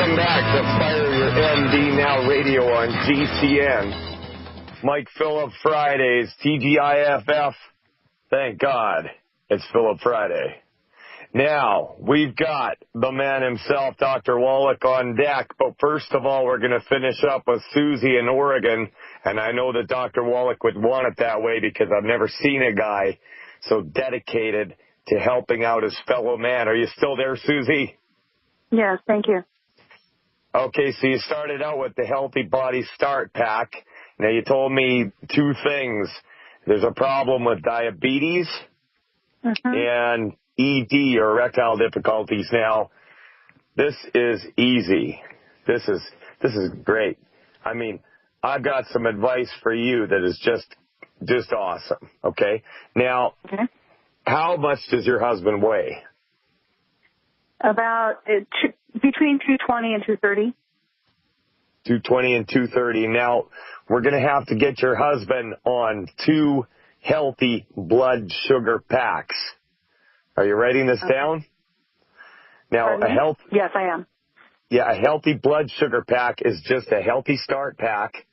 Welcome back to Fire Your MD Now Radio on GCN. Mike Phillip Fridays, TGIFF. Thank God it's Phillip Friday. Now, we've got the man himself, Dr. Wallach, on deck. But first of all, we're going to finish up with Susie in Oregon. And I know that Dr. Wallach would want it that way because I've never seen a guy so dedicated to helping out his fellow man. Are you still there, Susie? Yes, thank you. Okay, so you started out with the Healthy Body Start Pack. Now, you told me two things. There's a problem with diabetes and ED, or erectile difficulties. Now, this is easy. This is great. I mean, I've got some advice for you that is just awesome, okay? Now, how much does your husband weigh? About between 220 and 230. 220 and 230. Now, we're going to have to get your husband on 2 healthy blood sugar packs. Are you writing this down? Now, Yes, I am. Yeah, a healthy blood sugar pack is just a healthy start pack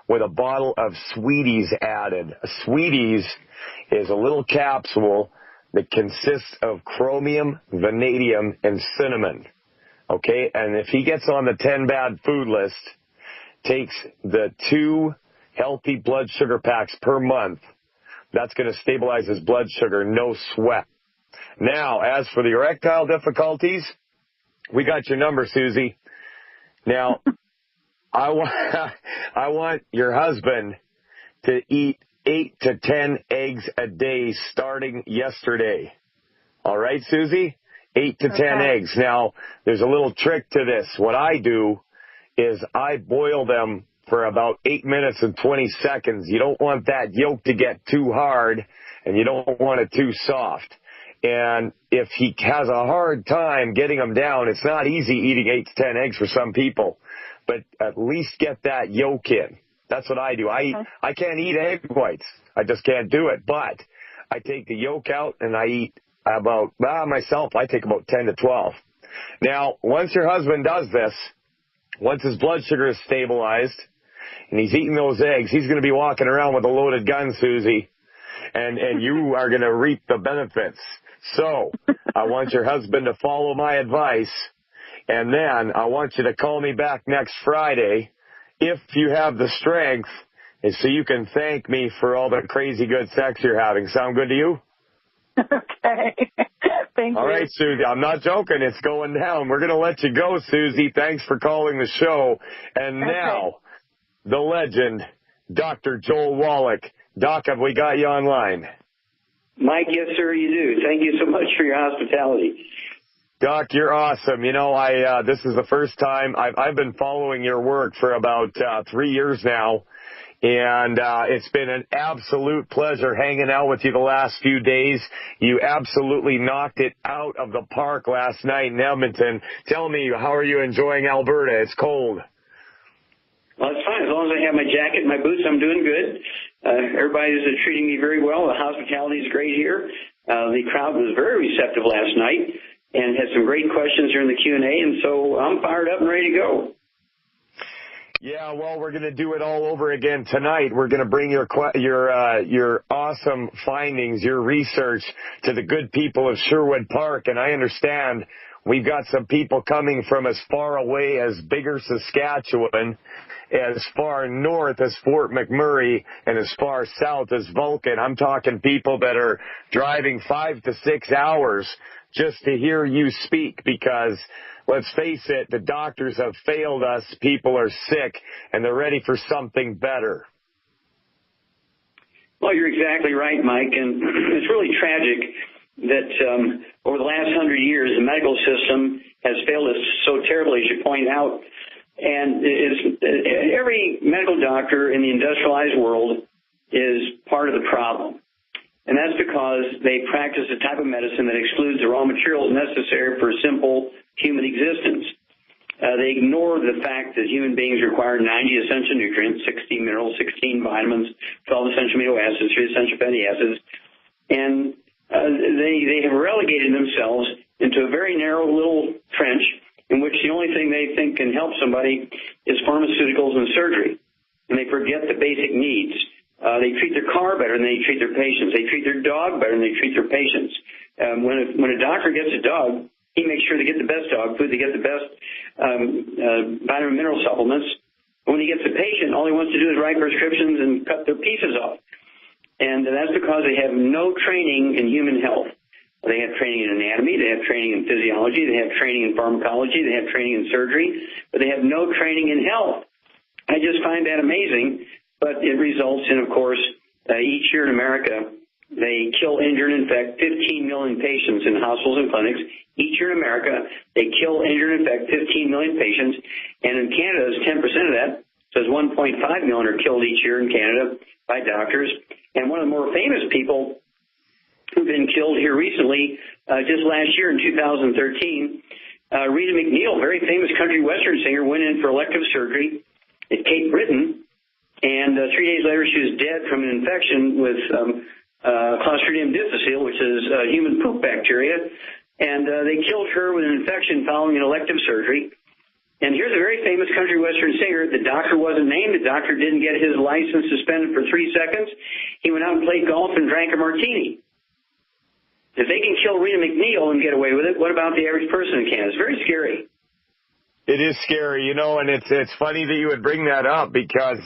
with a bottle of Sweeties added. Sweeties is a little capsule that consists of chromium, vanadium, and cinnamon. Okay, and if he gets on the 10 bad food list, takes the 2 healthy blood sugar packs per month, that's going to stabilize his blood sugar, no sweat. Now, as for the erectile difficulties, we got your number, Susie. Now, I want your husband to eat 8 to 10 eggs a day starting yesterday. All right, Susie? 8 to 10 eggs. Now, there's a little trick to this. What I do is I boil them for about 8 minutes and 20 seconds. You don't want that yolk to get too hard, and you don't want it too soft. And if he has a hard time getting them down, it's not easy eating 8 to 10 eggs for some people, but at least get that yolk in. That's what I do. I can't eat egg whites. I just can't do it. But I take the yolk out and I eat myself, I take about 10 to 12. Now, once your husband does this, once his blood sugar is stabilized and he's eating those eggs, he's going to be walking around with a loaded gun, Susie, and you are going to reap the benefits. So I want your husband to follow my advice, and then I want you to call me back next Friday if you have the strength, and so you can thank me for all the crazy good sex you're having. Sound good to you? Okay. Thank you. All right, Susie. I'm not joking. It's going down. We're going to let you go, Susie. Thanks for calling the show. And now, the legend, Dr. Joel Wallach. Doc, have we got you online? Mike, yes, sir, you do. Thank you so much for your hospitality. Doc, you're awesome. You know, this is the first time I've been following your work for about 3 years now, and it's been an absolute pleasure hanging out with you the last few days. You absolutely knocked it out of the park last night in Edmonton. Tell me, how are you enjoying Alberta? It's cold. Well, it's fine. As long as I have my jacket and my boots, I'm doing good. Everybody's treating me very well. The hospitality is great here. The crowd was very receptive last night and had some great questions during the Q&A, and so I'm fired up and ready to go. Yeah, well, we're going to do it all over again tonight. We're going to bring your awesome findings, your research to the good people of Sherwood Park, and I understand we've got some people coming from as far away as Bigger, Saskatchewan, as far north as Fort McMurray, and as far south as Vulcan. I'm talking people that are driving 5 to 6 hours just to hear you speak because, let's face it, the doctors have failed us, people are sick, and they're ready for something better. Well, you're exactly right, Mike, and it's really tragic that over the last 100 years, the medical system has failed us so terribly, as you point out. And every medical doctor in the industrialized world is part of the problem. And that's because they practice a type of medicine that excludes the raw materials necessary for simple human existence. They ignore the fact that human beings require 90 essential nutrients, 16 minerals, 16 vitamins, 12 essential amino acids, 3 essential fatty acids. And they have relegated themselves into a very narrow little trench in which Catholics, the only thing they think can help somebody is pharmaceuticals and surgery, and they forget the basic needs. They treat their car better than they treat their patients. They treat their dog better than they treat their patients. When a doctor gets a dog, he makes sure they get the best dog food, they get the best vitamin mineral supplements. When he gets a patient, all he wants to do is write prescriptions and cut their pieces off. And that's because they have no training in human health. They have training in anatomy, they have training in physiology, they have training in pharmacology, they have training in surgery, but they have no training in health. I just find that amazing, but it results in, of course, each year in America, they kill, injure, and infect 15 million patients in hospitals and clinics. Each year in America, they kill, injure, and infect 15 million patients, and in Canada, it's 10% of that, so it's 1.5 million are killed each year in Canada by doctors. And one of the more famous people who've been killed here recently, just last year in 2013, Rita McNeil, very famous country western singer, went in for elective surgery at Cape Breton, and 3 days later she was dead from an infection with Clostridium difficile, which is human poop bacteria, and they killed her with an infection following an elective surgery. And here's a very famous country western singer. The doctor wasn't named. The doctor didn't get his license suspended for 3 seconds. He went out and played golf and drank a martini. If they can kill Rita McNeil and get away with it, what about the average person in Canada? It's very scary. It is scary, and it's funny that you would bring that up because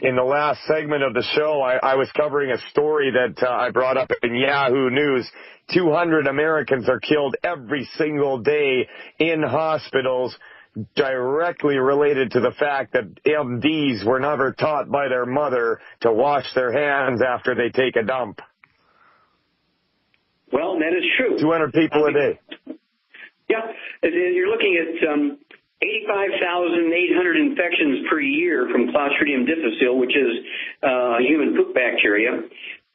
in the last segment of the show, I was covering a story that I brought up in Yahoo News. 200 Americans are killed every single day in hospitals directly related to the fact that MDs were never taught by their mother to wash their hands after they take a dump. Well, that is true. 200 people a day. Yeah, you're looking at 85,800 infections per year from Clostridium difficile, which is human poop bacteria,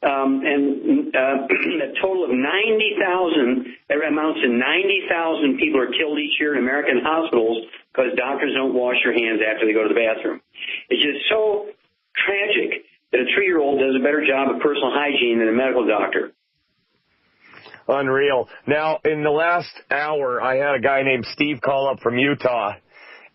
and a total of 90,000. That amounts to 90,000 people are killed each year in American hospitals because doctors don't wash their hands after they go to the bathroom. It's just so tragic that a 3-year-old does a better job of personal hygiene than a medical doctor. Unreal. Now, in the last hour, I had a guy named Steve call up from Utah,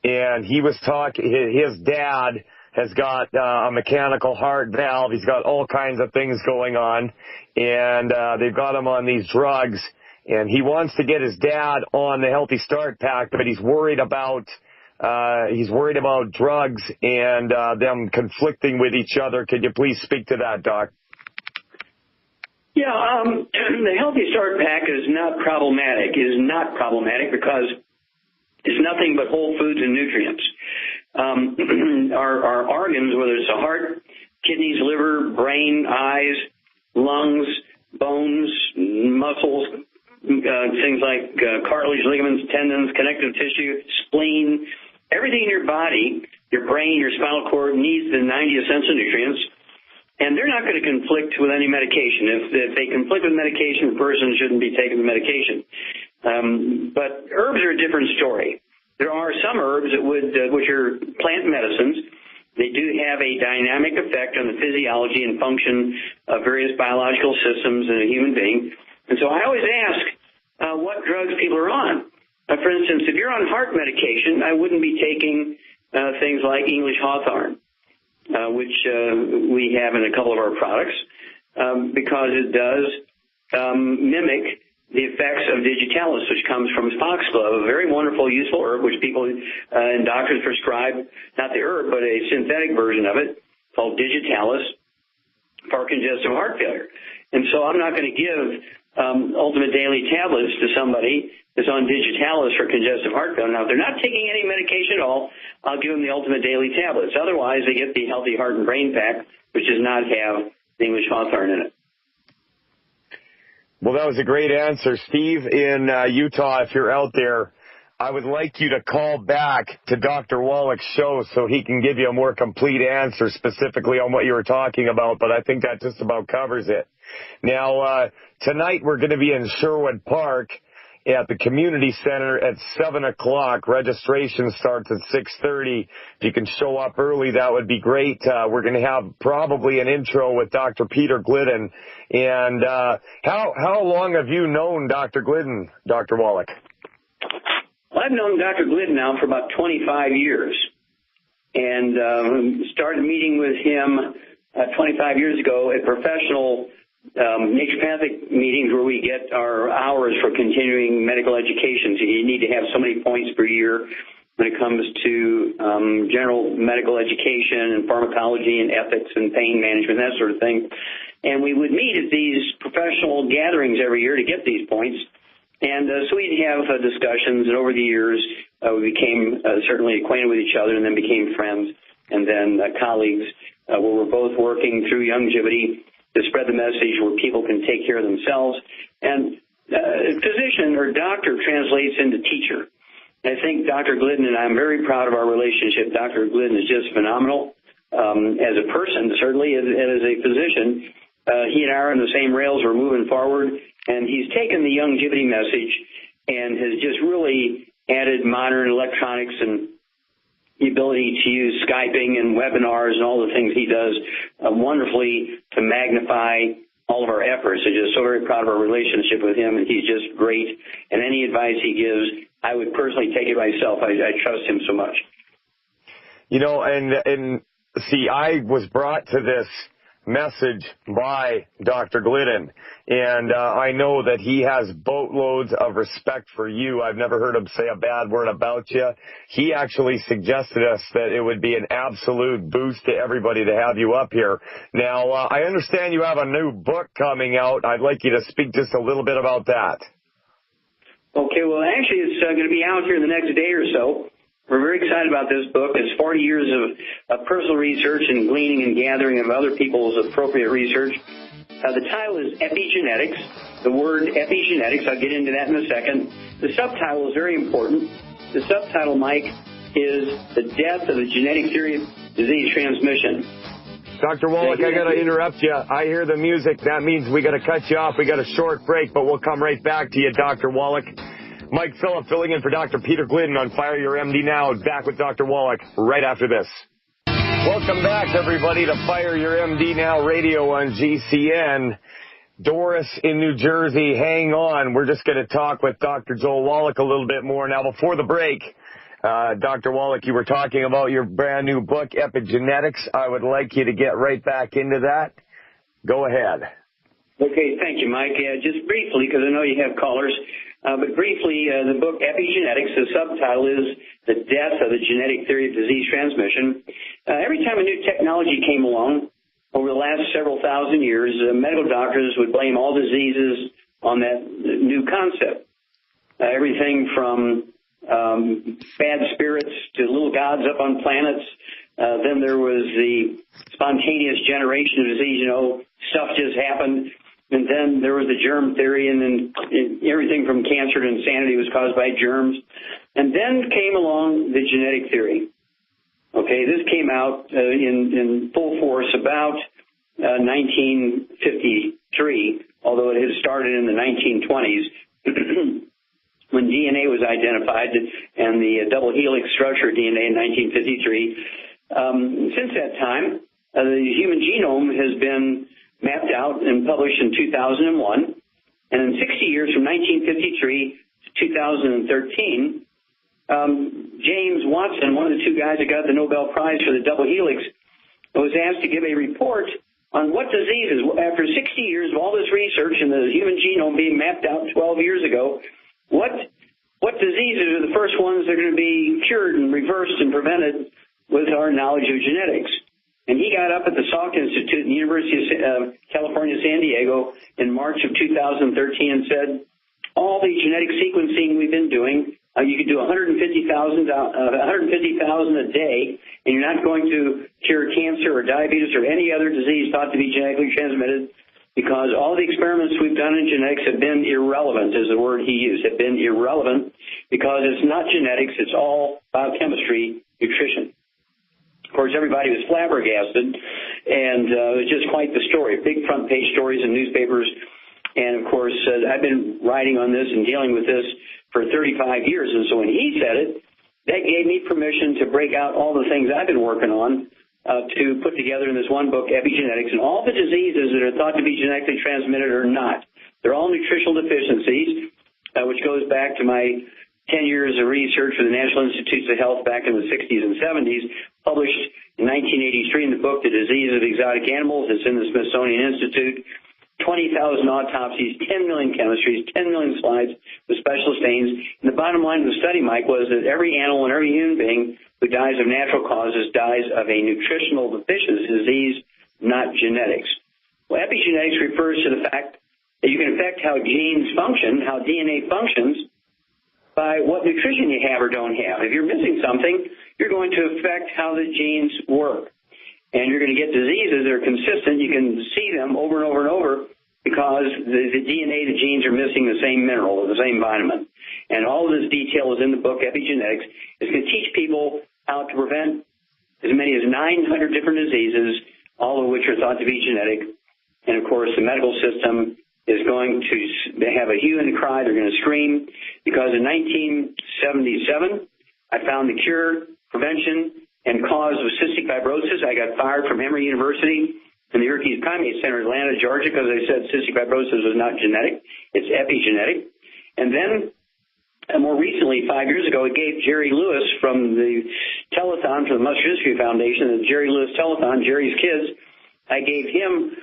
and he was talking, his dad has got a mechanical heart valve. He's got all kinds of things going on, and they've got him on these drugs, and he wants to get his dad on the Healthy Start Pack, but he's worried about drugs and them conflicting with each other. Could you please speak to that, Doc? Yeah, the Healthy Start Pack is not problematic. It is not problematic because it's nothing but whole foods and nutrients. Our organs, whether it's the heart, kidneys, liver, brain, eyes, lungs, bones, muscles, things like cartilage, ligaments, tendons, connective tissue, spleen, everything in your body, your brain, your spinal cord needs the 90 essential nutrients. And they're not going to conflict with any medication. If they conflict with medication, the person shouldn't be taking the medication. But herbs are a different story. There are some herbs which are plant medicines. They do have a dynamic effect on the physiology and function of various biological systems in a human being. And so I always ask what drugs people are on. For instance, if you're on heart medication, I wouldn't be taking things like English hawthorn. Which we have in a couple of our products, because it does mimic the effects of digitalis, which comes from foxglove, a very wonderful, useful herb, which people and doctors prescribe, not the herb, but a synthetic version of it called digitalis for congestive heart failure. And so I'm not going to give Ultimate Daily tablets to somebody that's on digitalis for congestive heart failure. Now, if they're not taking any medication at all, I'll give them the Ultimate Daily tablets. Otherwise, they get the Healthy Heart and Brain Pack, which does not have the English hawthorn in it. Well, that was a great answer. Steve in Utah, if you're out there, I would like you to call back to Dr. Wallach's show so he can give you a more complete answer specifically on what you were talking about, but I think that just about covers it. Now, tonight we're going to be in Sherwood Park at the community center at 7 o'clock. Registration starts at 6:30. If you can show up early, that would be great. We're going to have probably an intro with Dr. Peter Glidden. And how long have you known Dr. Glidden, Dr. Wallach? Well, I've known Dr. Glidden now for about 25 years, and started meeting with him 25 years ago at professional naturopathic meetings where we get our hours for continuing medical education. So you need to have so many points per year when it comes to general medical education and pharmacology and ethics and pain management, that sort of thing. And we would meet at these professional gatherings every year to get these points. And so we'd have discussions, and over the years we became certainly acquainted with each other and then became friends and then colleagues where we're both working through longevity to spread the message where people can take care of themselves. And physician or doctor translates into teacher. I think Dr. Glidden and I am very proud of our relationship. Dr. Glidden is just phenomenal as a person, certainly as a physician. He and I are on the same rails. We're moving forward, and he's taken the longevity message and has just really added modern electronics and the ability to use Skyping and webinars and all the things he does wonderfully to magnify all of our efforts. I'm just so very proud of our relationship with him, and he's just great. And any advice he gives, I would personally take it myself. I trust him so much. You know, and see, I was brought to this message by Dr. Glidden, and I know that he has boatloads of respect for you. I've never heard him say a bad word about you. He actually suggested us that it would be an absolute boost to everybody to have you up here. Now, I understand you have a new book coming out. I'd like you to speak just a little bit about that. Okay, well, actually, it's going to be out here in the next day or so. We're very excited about this book. It's 40 years of personal research and gleaning and gathering of other people's appropriate research. The title is Epigenetics, the word epigenetics. I'll get into that in a second. The subtitle is very important. The subtitle, Mike, is The Death of the Genetic Theory of Disease Transmission. Dr. Wallach, I got to interrupt you. I hear the music. That means we got to cut you off. We got a short break, but we'll come right back to you, Dr. Wallach. Mike Phillip filling in for Dr. Peter Glidden on Fire Your MD Now. Back with Dr. Wallach right after this. Welcome back, everybody, to Fire Your MD Now radio on GCN. Doris in New Jersey, hang on. We're just going to talk with Dr. Joel Wallach a little bit more. Now, before the break, Dr. Wallach, you were talking about your brand new book, Epigenetics. I would like you to get right back into that. Go ahead. Okay, thank you, Mike. Just briefly, because I know you have callers, but briefly, the book Epigenetics, the subtitle is The Death of the Genetic Theory of Disease Transmission. Every time a new technology came along over the last several thousand years, medical doctors would blame all diseases on that new concept. Everything from bad spirits to little gods up on planets. Then there was the spontaneous generation of disease, stuff just happened. And then there was the germ theory, and then everything from cancer to insanity was caused by germs. And then came along the genetic theory. Okay, this came out in full force about 1953, although it had started in the 1920s when DNA was identified and the double helix structure of DNA in 1953. Since that time, the human genome has been mapped out and published in 2001. And in 60 years, from 1953 to 2013, James Watson, one of the two guys that got the Nobel Prize for the double helix, was asked to give a report on what diseases, after 60 years of all this research and the human genome being mapped out 12 years ago, what diseases are the first ones that are going to be cured and reversed and prevented with our knowledge of genetics. And he got up at the Salk Institute in the University of California, San Diego in March of 2013 and said, all the genetic sequencing we've been doing, you could do 150,000 a day, and you're not going to cure cancer or diabetes or any other disease thought to be genetically transmitted, because all the experiments we've done in genetics have been irrelevant, is the word he used, have been irrelevant, because it's not genetics, it's all biochemistry, nutrition. Of course, everybody was flabbergasted, and it was just quite the story. Big front page stories in newspapers. And, of course, I've been writing on this and dealing with this for 35 years. And so when he said it, that gave me permission to break out all the things I've been working on to put together in this one book, Epigenetics. And all the diseases that are thought to be genetically transmitted are not. They're all nutritional deficiencies, which goes back to my 10 years of research for the National Institutes of Health back in the 60s and 70s, published in 1983 in the book, The Disease of Exotic Animals. It's in the Smithsonian Institute. 20,000 autopsies, 10 million chemistries, 10 million slides with special stains. And the bottom line of the study, Mike, was that every animal and every human being who dies of natural causes dies of a nutritional deficiency disease, not genetics. Well, epigenetics refers to the fact that you can affect how genes function, how DNA functions, by what nutrition you have or don't have. If you're missing something, you're going to affect how the genes work. And you're going to get diseases that are consistent. You can see them over and over and over because the DNA, the genes are missing the same mineral or the same vitamin. And all of this detail is in the book, Epigenetics. It's going to teach people how to prevent as many as 900 different diseases, all of which are thought to be genetic. And, of course, the medical system is going to have a hue and a cry. They're going to scream because in 1977, I found the cure, prevention, and cause of cystic fibrosis. I got fired from Emory University and the Yerkes Primate Center in Atlanta, Georgia, because they said cystic fibrosis was not genetic. It's epigenetic. And then more recently, 5 years ago, it gave Jerry Lewis from the telethon for the Muscular Dystrophy Foundation, the Jerry Lewis telethon, Jerry's Kids. I gave him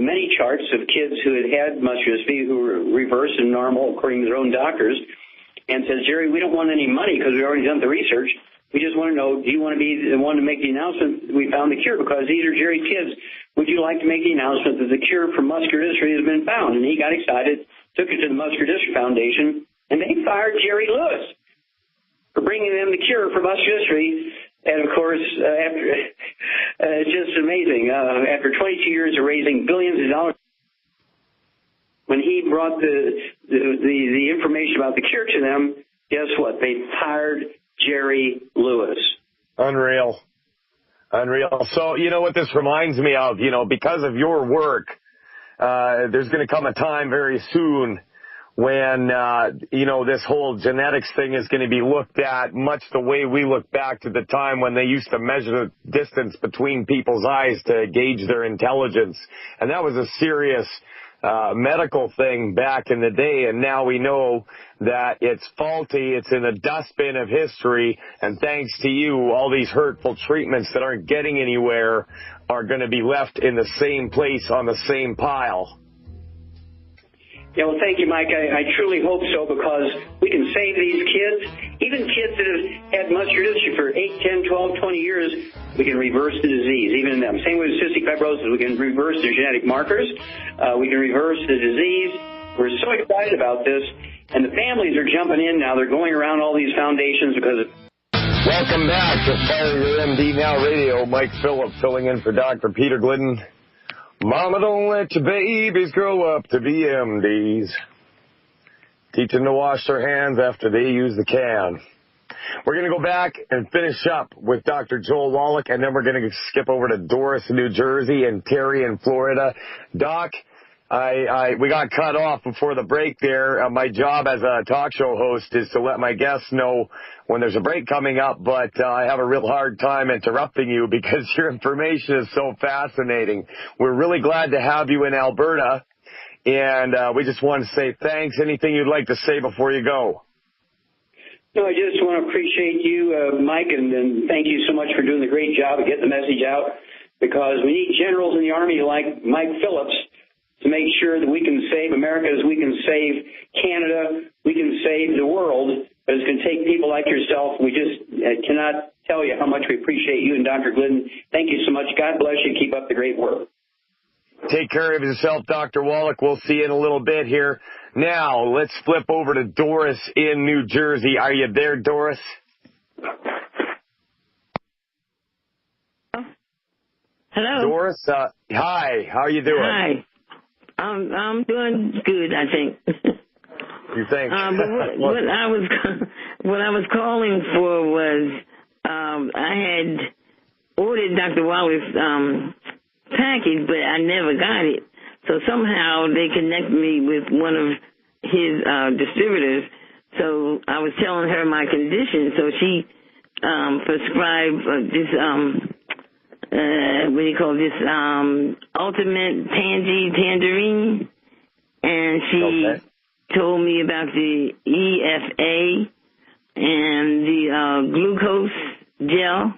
many charts of kids who had muscular dystrophy who were reversed and normal according to their own doctors, and says, Jerry, we don't want any money because we've already done the research. We just want to know, do you want to be the one to make the announcement we found the cure? Because these are Jerry's kids. Would you like to make the announcement that the cure for muscular dystrophy has been found? And he got excited, took it to the Muscular Dystrophy Foundation, and they fired Jerry Lewis for bringing them the cure for muscular dystrophy. And, of course, it's just amazing. After 22 years of raising billions of dollars, when he brought the information about the cure to them, guess what? They fired Jerry Lewis. Unreal. So, you know what this reminds me of? You know, because of your work, there's going to come a time very soon when, this whole genetics thing is going to be looked at much the way we look back to the time when they used to measure the distance between people's eyes to gauge their intelligence. And that was a serious medical thing back in the day, and now we know that it's faulty, it's in the dustbin of history, and thanks to you, all these hurtful treatments that aren't getting anywhere are going to be left in the same place on the same pile. Yeah, well, thank you, Mike. I truly hope so, because we can save these kids, even kids that have had muscular dystrophy for 8, 10, 12, 20 years. We can reverse the disease, even in them. Same with cystic fibrosis. We can reverse their genetic markers. We can reverse the disease. We're so excited about this, and the families are jumping in now. They're going around all these foundations because of... Welcome back to Fire Your MD Now Radio. Mike Phillip filling in for Dr. Peter Glidden. Mama, don't let your babies grow up to be MDs. Teach them to wash their hands after they use the can. We're going to go back and finish up with Dr. Joel Wallach, and then we're going to skip over to Doris in New Jersey and Terry in Florida. Doc, we got cut off before the break there. My job as a talk show host is to let my guests know when there's a break coming up, but I have a real hard time interrupting you because your information is so fascinating. We're really glad to have you in Alberta, and we just want to say thanks. Anything you'd like to say before you go? No, I just want to appreciate you, Mike, and thank you so much for doing the great job of getting the message out, because we need generals in the Army like Mike Phillips to make sure that we can save America, as we can save Canada, we can save the world. But it's going to take people like yourself. We just cannot tell you how much we appreciate you and Dr. Glidden. Thank you so much. God bless you. Keep up the great work. Take care of yourself, Dr. Wallach. We'll see you in a little bit here. Now, let's flip over to Doris in New Jersey. Are you there, Doris? Hello. Doris, hi. How are you doing? Hi. I'm doing good, I think. You think? But what I was calling for was I had ordered Dr. Wallach's package, but I never got it. So somehow they connected me with one of his distributors. So I was telling her my condition. So she prescribed this, what do you call this, Ultimate Tangerine. And she told me about the EFA, and the glucose gel.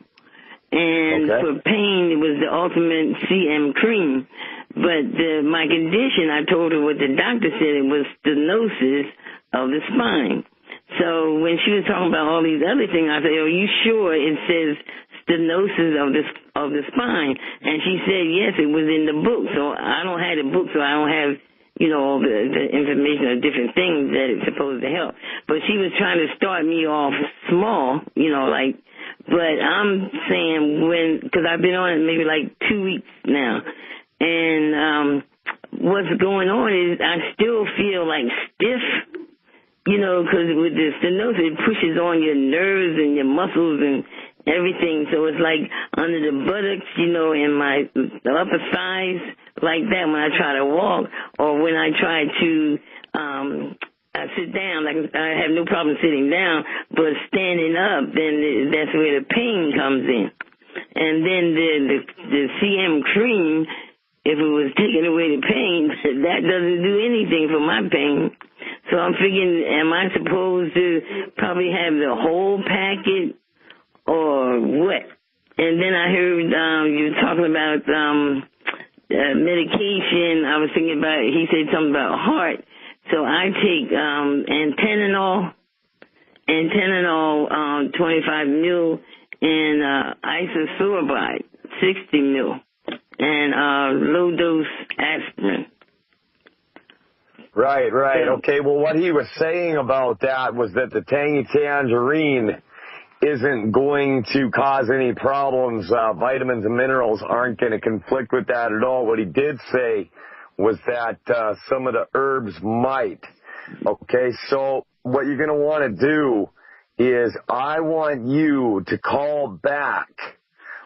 And for pain, it was the ultimate CM cream. But my condition, I told her what the doctor said, it was stenosis of the spine. So when she was talking about all these other things, I said, "Are you sure it says stenosis of the spine?" And she said, "Yes, it was in the book." So I don't have the book, so I don't have, all the information of different things that it's supposed to help. But she was trying to start me off small, but I'm saying because I've been on it maybe like 2 weeks now. And what's going on is I still feel like stiff, because with the stenosis, it pushes on your nerves and your muscles and everything. So it's like under the buttocks, and the upper thighs, like that when I try to walk, or when I try to sit down. Like I have no problem sitting down, but standing up, then that's where the pain comes in. And then the CM cream, if it was taking away the pain, that doesn't do anything for my pain. So I'm thinking, am I supposed to probably have the whole packet or what? And then I heard you were talking about medication. I was thinking about, he said something about heart. So I take antenanol, 25 mil, and isosorbide, 60 mil, and low-dose aspirin. Right. Okay, well, what he was saying about that was that the tangy tangerine isn't going to cause any problems. Vitamins and minerals aren't going to conflict with that at all. What he did say was that some of the herbs might. Okay, so what you're going to want to do is I want you to call back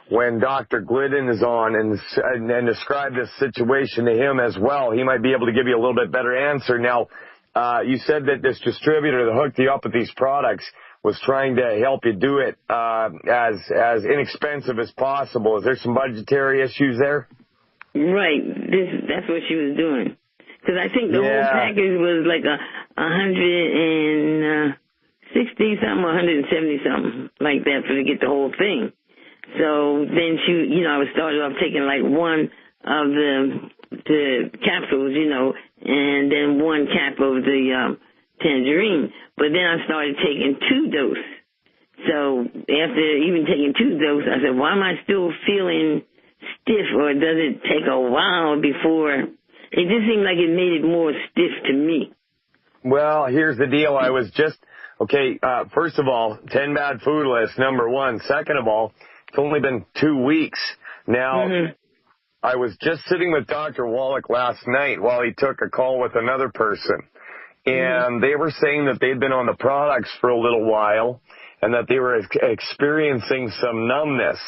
when Dr. Glidden is on and describe this situation to him as well. He might be able to give you a little bit better answer. Now, you said that this distributor that hooked you up with these products was trying to help you do it as inexpensive as possible. Is there some budgetary issues there? Right. That's what she was doing. Because I think the whole package was like $160 something, $170 something like that to get the whole thing. So then she, I was started off taking like one of the capsules, and then one cap of the tangerine. But then I started taking 2 doses. So after even taking 2 doses, I said, why am I still feeling stiff, or does it take a while before? It just seemed like it made it more stiff to me. Well, here's the deal. I was just, first of all, 10 bad food list, number one. Second of all, it's only been 2 weeks. Now, I was just sitting with Dr. Wallach last night while he took a call with another person. And they were saying that they'd been on the products for a little while and that they were experiencing some numbness.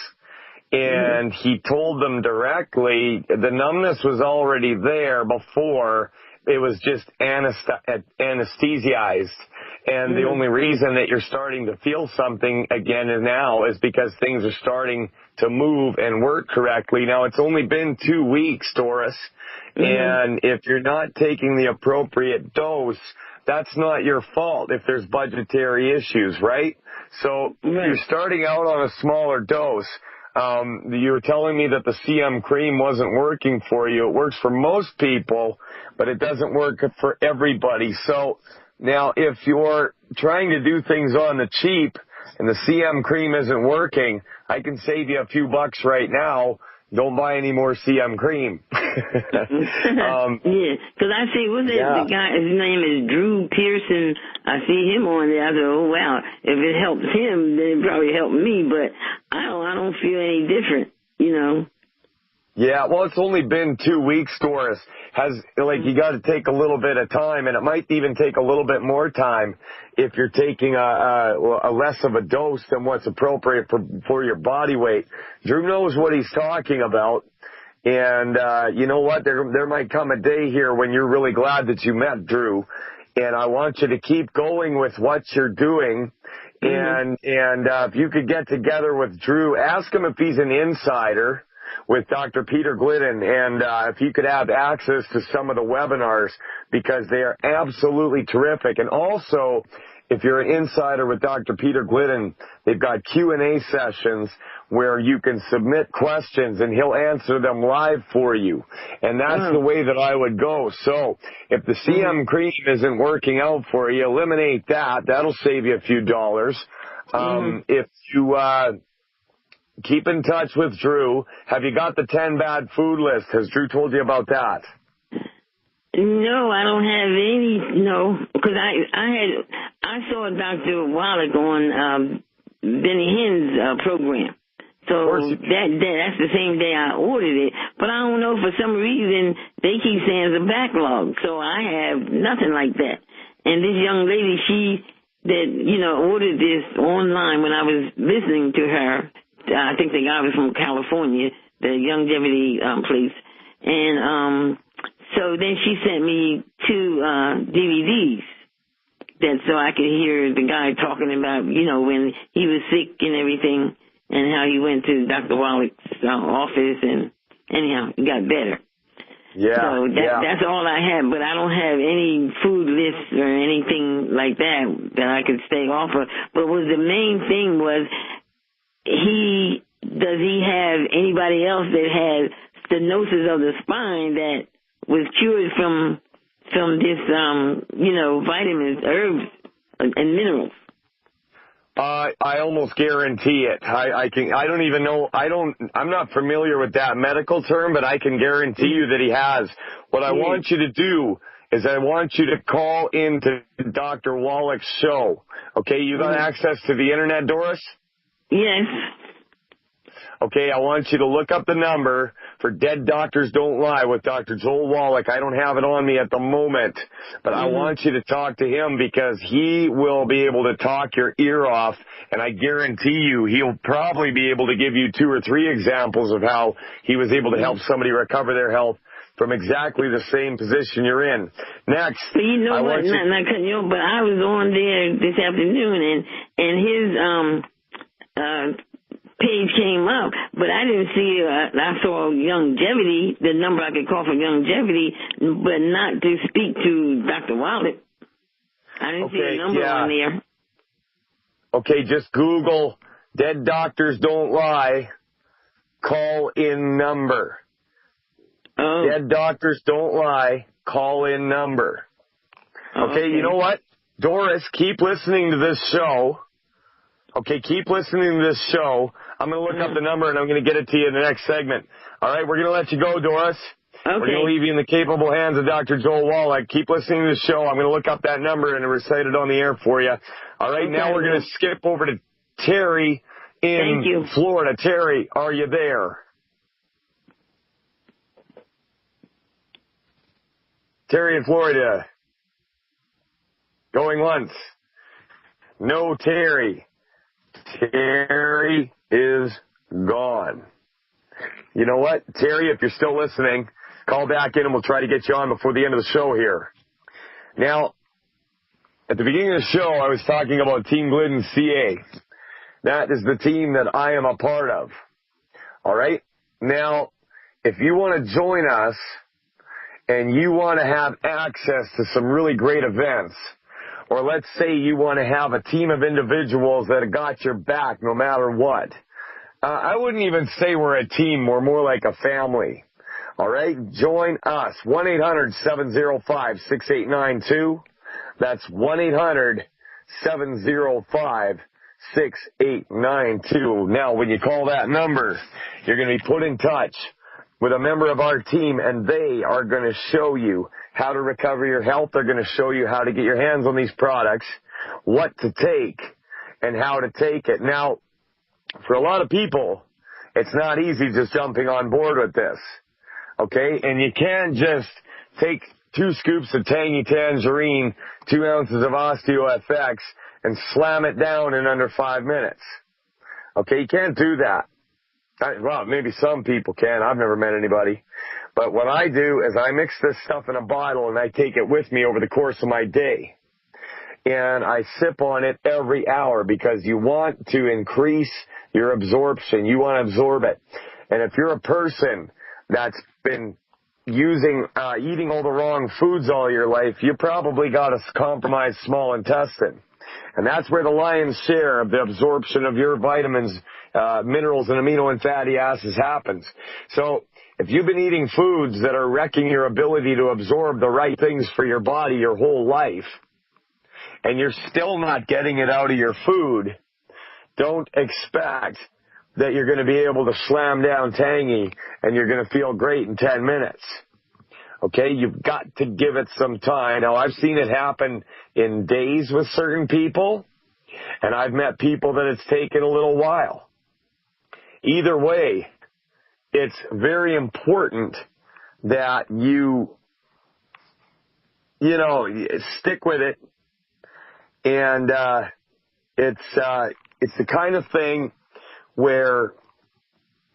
And he told them directly the numbness was already there before. It was just anesthetized. And the only reason that you're starting to feel something again now is because things are starting to move and work correctly. Now, it's only been 2 weeks, Doris. And if you're not taking the appropriate dose, that's not your fault if there's budgetary issues, right? So you're starting out on a smaller dose. You were telling me that the CM cream wasn't working for you. It works for most people, but it doesn't work for everybody. So now if you're trying to do things on the cheap and the CM cream isn't working, I can save you a few bucks right now. Don't buy any more CM cream. Because I see, the guy, his name is Drew Pearson. I see him on there. I said, oh, wow, if it helps him, then it probably helped me. But I don't feel any different, Yeah, well, it's only been 2 weeks, Doris. You got to take a little bit of time, and it might even take a little bit more time if you're taking a less of a dose than what's appropriate for your body weight. Drew knows what he's talking about, and you know what? There might come a day here when you're really glad that you met Drew, and I want you to keep going with what you're doing. And if you could get together with Drew, ask him if he's an insider with Dr. Peter Glidden, and if you could have access to some of the webinars, because they are absolutely terrific. And also, if you're an insider with Dr. Peter Glidden, they've got Q&A sessions where you can submit questions and he'll answer them live for you. And that's the way that I would go. So if the CM cream isn't working out for you, eliminate that. That'll save you a few dollars. If you keep in touch with Drew, have you got the 10 bad food list? Has Drew told you about that? No, I don't have any. No, because I saw Dr. Wallach on Benny Hinn's program. So that's the same day I ordered it. But I don't know, for some reason they keep saying it's a backlog. So I have nothing like that. And this young lady, she ordered this online when I was listening to her. I think the guy was from California, the longevity place. And so then she sent me 2 DVDs so I could hear the guy talking about, when he was sick and everything, and how he went to Dr. Wallach's office, and anyhow, he got better. Yeah. So that's all I have, but I don't have any food lists or anything like that I could stay off of. But the main thing was, does he have anybody else that had stenosis of the spine that was cured from this, vitamins, herbs, and minerals? I almost guarantee it. I don't even know. I'm not familiar with that medical term, but I can guarantee you that he has. What I want you to do is I want you to call into Dr. Wallach's show. Okay, you got access to the internet, Doris? Yes. Okay, I want you to look up the number for Dead Doctors Don't Lie with Dr. Joel Wallach. I don't have it on me at the moment, but I want you to talk to him because he will be able to talk your ear off, and I guarantee you he'll probably be able to give you 2 or 3 examples of how he was able to help somebody recover their health from exactly the same position you're in. Next. But you know what? But I was on there this afternoon, and his page came up, but I didn't see, I saw longevity, the number I could call for longevity, but not to speak to Dr. Wallach. I didn't see a number on there. Okay, just Google Dead Doctors Don't Lie, call in number. Dead Doctors Don't Lie, call in number. Okay, you know what? Doris, keep listening to this show. Okay, keep listening to this show. I'm going to look up the number, and I'm going to get it to you in the next segment. All right, we're going to let you go, Doris. Okay. We're going to leave you in the capable hands of Dr. Joel Wallach. Keep listening to the show. I'm going to look up that number and recite it on the air for you. All right, now we're going to skip over to Terry in Florida. Terry, are you there? Terry in Florida. Going once. No, Terry. Terry is gone. You know what? Terry, if you're still listening, call back in and we'll try to get you on before the end of the show here. Now, at the beginning of the show, I was talking about Team Glidden CA. That is the team that I am a part of. All right? Now, if you want to join us and you want to have access to some really great events, or let's say you want to have a team of individuals that have got your back no matter what. I wouldn't even say we're a team. We're more like a family. All right? Join us. 1-800-705-6892. That's 1-800-705-6892. Now, when you call that number, you're going to be put in touch with a member of our team, and they are going to show you how to recover your health. They're going to show you how to get your hands on these products, what to take, and how to take it. Now, for a lot of people, it's not easy just jumping on board with this, okay? And you can't just take 2 scoops of Tangy Tangerine, 2 ounces of OsteoFX, and slam it down in under 5 minutes. Okay, you can't do that. Well, maybe some people can. I've never met anybody. But what I do is I mix this stuff in a bottle and I take it with me over the course of my day. And I sip on it every hour because you want to increase your absorption. You want to absorb it. And if you're a person that's been eating all the wrong foods all your life, you probably got a compromised small intestine. And that's where the lion's share of the absorption of your vitamins, minerals, and amino and fatty acids happens. So if you've been eating foods that are wrecking your ability to absorb the right things for your body your whole life, and you're still not getting it out of your food, don't expect that you're going to be able to slam down Tangy and you're going to feel great in 10 minutes. Okay, you've got to give it some time. Now, I've seen it happen in days with certain people, and I've met people that it's taken a little while. Either way, it's very important that you stick with it. And it's the kind of thing where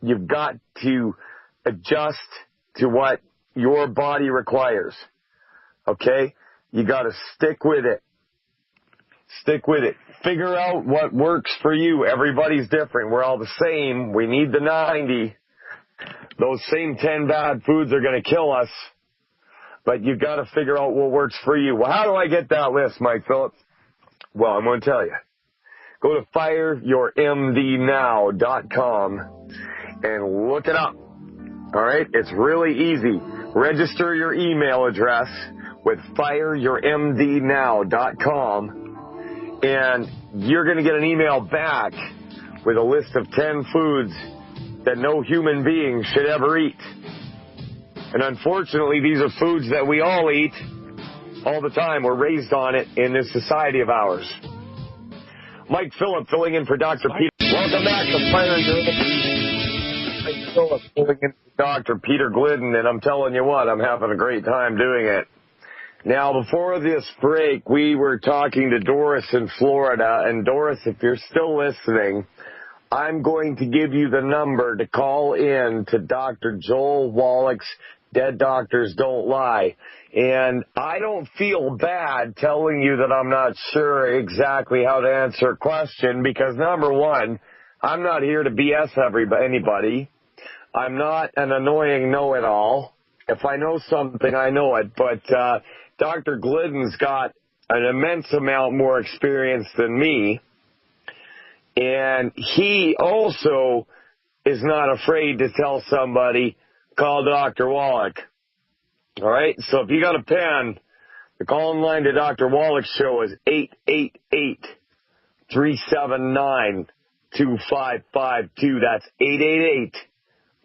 you've got to adjust to what your body requires. Okay? You got to stick with it. Stick with it. Figure out what works for you. Everybody's different. We're all the same. We need the 90. Those same 10 bad foods are going to kill us. But you've got to figure out what works for you. Well, how do I get that list, Mike Phillips? Well, I'm going to tell you. Go to fireyourmdnow.com and look it up. All right? It's really easy. Register your email address with fireyourmdnow.com, and you're going to get an email back with a list of 10 foods that no human being should ever eat. And unfortunately, these are foods that we all eat all the time. We're raised on it in this society of ours. Mike Phillip filling in for Dr. Peter. Welcome back to Fire Your Mike Phillip filling in for Dr. Peter Glidden, and I'm telling you what, I'm having a great time doing it. Now, before this break, we were talking to Doris in Florida, and Doris, if you're still listening, I'm going to give you the number to call in to Dr. Joel Wallach's Dead Doctors Don't Lie. And I don't feel bad telling you that I'm not sure exactly how to answer a question because, number one, I'm not here to BS anybody. I'm not an annoying know-it-all. If I know something, I know it. But Dr. Glidden's got an immense amount more experience than me. And he also is not afraid to tell somebody, call Dr. Wallach. All right? So if you got a pen, the call-in line to Dr. Wallach's show is 888-379-2552. That's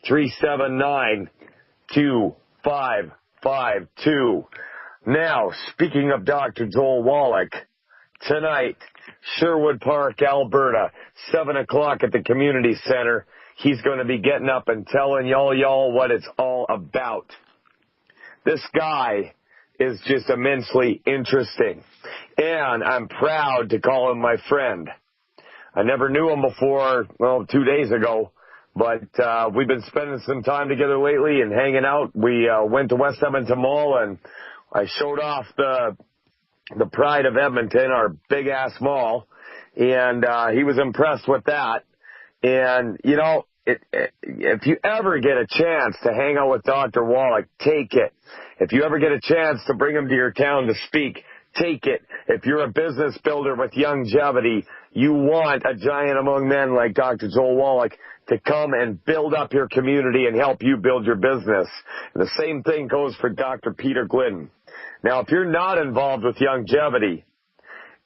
888-379-2552. Now, speaking of Dr. Joel Wallach, tonight, Sherwood Park, Alberta, 7 o'clock at the community center. He's going to be getting up and telling y'all what it's all about. This guy is just immensely interesting, and I'm proud to call him my friend. I never knew him before, 2 days ago, but we've been spending some time together lately and hanging out. We went to West Edmonton Mall, and I showed off the pride of Edmonton, our big-ass mall, and he was impressed with that. And, if you ever get a chance to hang out with Dr. Wallach, take it. If you ever get a chance to bring him to your town to speak, take it. If you're a business builder with longevity, you want a giant among men like Dr. Joel Wallach to come and build up your community and help you build your business. And the same thing goes for Dr. Peter Glidden. Now, if you're not involved with longevity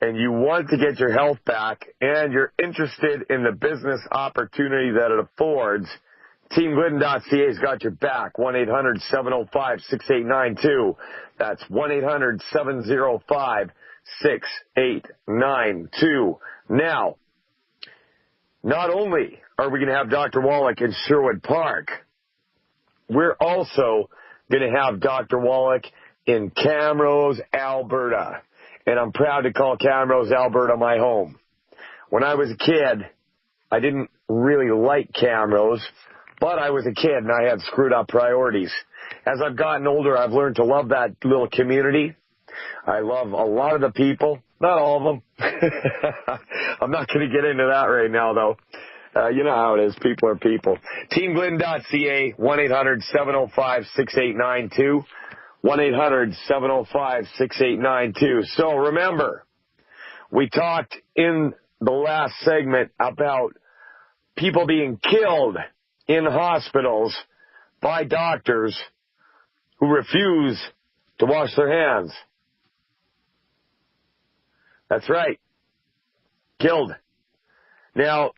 and you want to get your health back and you're interested in the business opportunity that it affords, TeamGlidden.ca's got your back. 1-800-705-6892. That's 1-800-705-6892. Now, not only are we going to have Dr. Wallach in Sherwood Park, we're also going to have Dr. Wallach in Camrose, Alberta. And I'm proud to call Camrose, Alberta my home. When I was a kid, I didn't really like Camrose, but I was a kid and I had screwed up priorities. As I've gotten older, I've learned to love that little community. I love a lot of the people, not all of them. I'm not going to get into that right now, though. You know how it is. People are people. TeamGlidden.ca, 1-800-705-6892. 1-800-705-6892. So remember, We talked in the last segment about people being killed in hospitals by doctors who refuse to wash their hands. That's right. Killed. Now,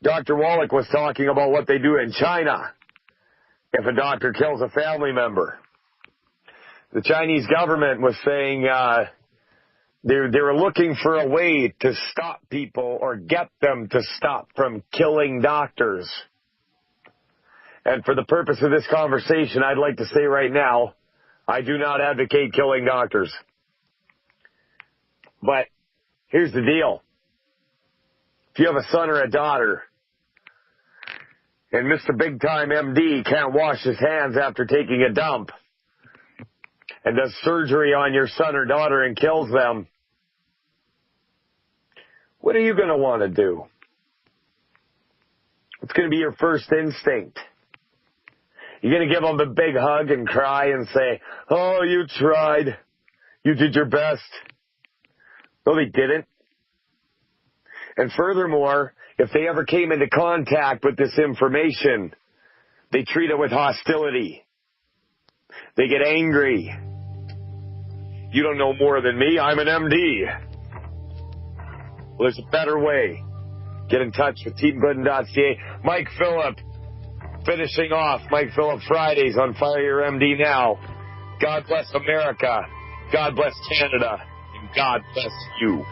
Dr. Wallach was talking about what they do in China if a doctor kills a family member. The Chinese government was saying they were looking for a way to stop people or get them to stop from killing doctors. And for the purpose of this conversation, I'd like to say right now, I do not advocate killing doctors. But here's the deal. If you have a son or a daughter, and Mr. Big Time MD can't wash his hands after taking a dump, and does surgery on your son or daughter and kills them, what are you going to want to do? What's going to be your first instinct? You're going to give them a big hug and cry and say, oh, you tried. You did your best. No, they didn't. And furthermore, if they ever came into contact with this information, they treat it with hostility. They get angry. You don't know more than me. I'm an MD. Well, there's a better way. Get in touch with teamglidden.ca. Mike Phillip, finishing off Mike Phillip Fridays on Fire Your MD Now. God bless America. God bless Canada. And God bless you.